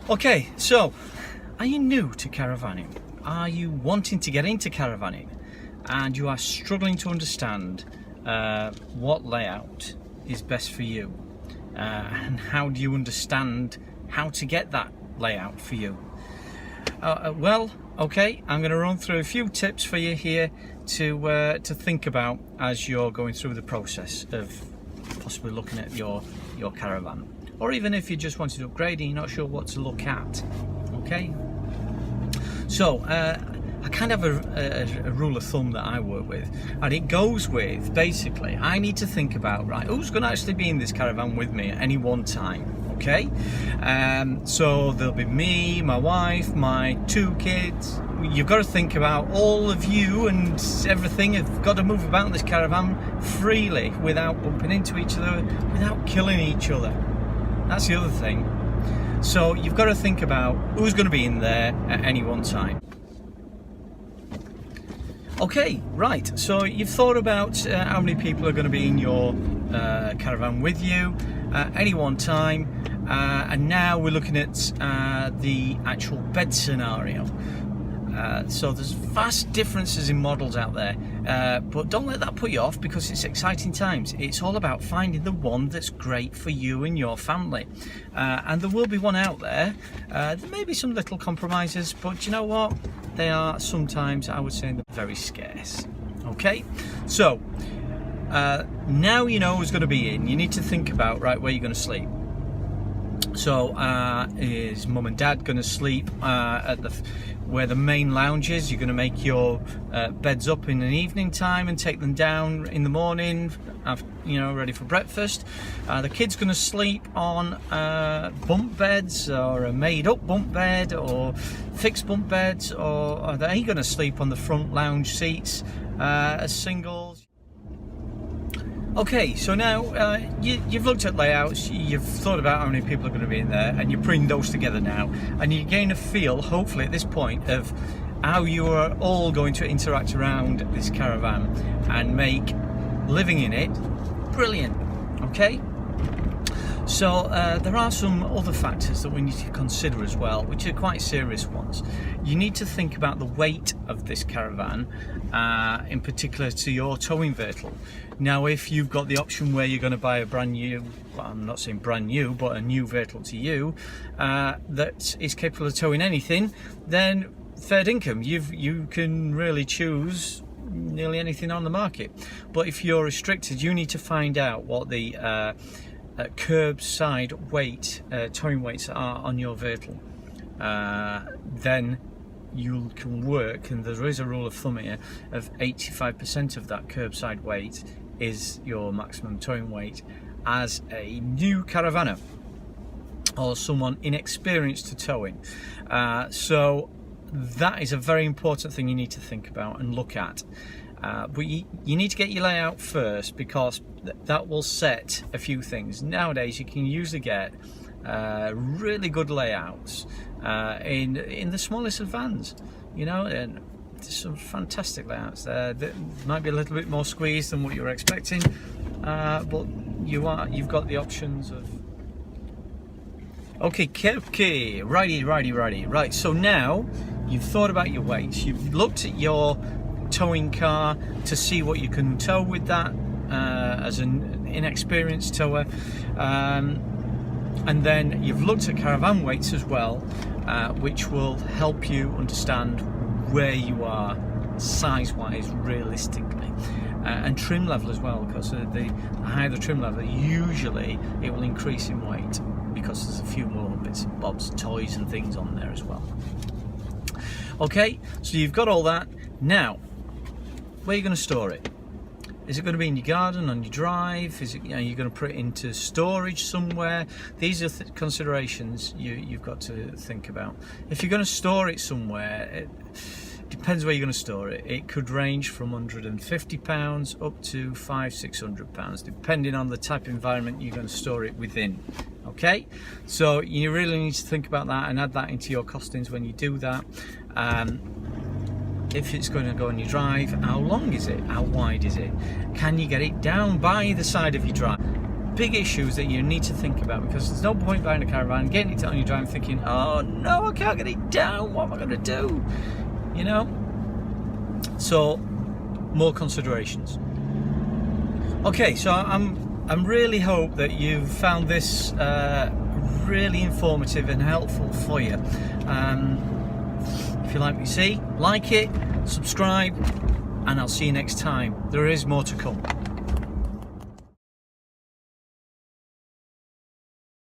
Okay, so are you new to caravanning? Are you wanting to get into caravanning and you are struggling to understand what layout is best for you? And how do you understand how to get that layout for you? Well, okay, I'm going to run through a few tips for you here to think about as you're going through the process of possibly looking at your caravan, or even if you just wanted to upgrade and you're not sure what to look at. Okay, so I kind of have a rule of thumb that I work with, and it goes with basically I need to think about, right, who's going to actually be in this caravan with me at any one time. Okay, so there'll be me, my wife, my 2 kids. You've got to think about all of you, and everything have got to move about in this caravan freely without bumping into each other, without killing each other. That's the other thing. So you've got to think about who's going to be in there at any one time. Okay, right, so you've thought about how many people are going to be in your caravan with you at any one time, and now we're looking at the actual bed scenario. So there's vast differences in models out there, but don't let that put you off, because it's exciting times. It's all about finding the one that's great for you and your family, and there will be one out there. There may be some little compromises, but you know what? They are sometimes, I would say, they're very scarce. Okay, so now you know who's going to be in. You need to think about, right, where you're going to sleep. So is mum and dad going to sleep at where the main lounge is? You're going to make your beds up in an evening time and take them down in the morning, after, ready for breakfast. The kids going to sleep on bunk beds, or a made up bunk bed, or fixed bunk beds, or are they going to sleep on the front lounge seats as singles? Okay, so now you've looked at layouts, you've thought about how many people are going to be in there, and you're putting those together now, and you gain a feel, hopefully at this point, of how you are all going to interact around this caravan and make living in it brilliant. Okay, so there are some other factors that we need to consider as well, which are quite serious ones. You need to think about the weight of this caravan, in particular to your towing vehicle. Now, if you've got the option where you're going to buy a brand new, well, I'm not saying brand new, but a new vehicle to you that is capable of towing anything, then fair income. You can really choose nearly anything on the market. But if you're restricted, you need to find out what the curbside weight, towing weights are on your vehicle. Then you can work, and there is a rule of thumb here of 85% of that curbside weight is your maximum towing weight as a new caravanner or someone inexperienced to towing. So that is a very important thing you need to think about and look at. But you need to get your layout first, because that will set a few things. Nowadays you can usually get really good layouts in the smallest of vans, and there's some fantastic layouts there that might be a little bit more squeezed than what you were expecting, but you've got the options of. Okay, righty. Right, so now you've thought about your weights, you've looked at your towing car to see what you can tow with that as an inexperienced tower, and then you've looked at caravan weights as well, which will help you understand where you are size-wise realistically, and trim level as well, because the higher the trim level, usually it will increase in weight, because there's a few more bits and bobs, toys and things on there as well. Okay, so you've got all that. Now, where are you going to store it? Is it going to be in your garden, on your drive? Is it, you're going to put it into storage somewhere? These are considerations you've got to think about. If you're going to store it somewhere, it depends where you're going to store it. It could range from £150 up to £500-600, depending on the type of environment you're going to store it within. Okay, so you really need to think about that and add that into your costings when you do that. If it's going to go on your drive, how long is it? How wide is it? Can you get it down by the side of your drive? big issues that you need to think about, because there's no point buying a caravan, getting it on your drive thinking, oh no, I can't get it down, what am I going to do? You know? So, more considerations. Okay, so I'm really hope that you've found this really informative and helpful for you. If you like what you see, like it, subscribe, and I'll see you next time. There is more to come.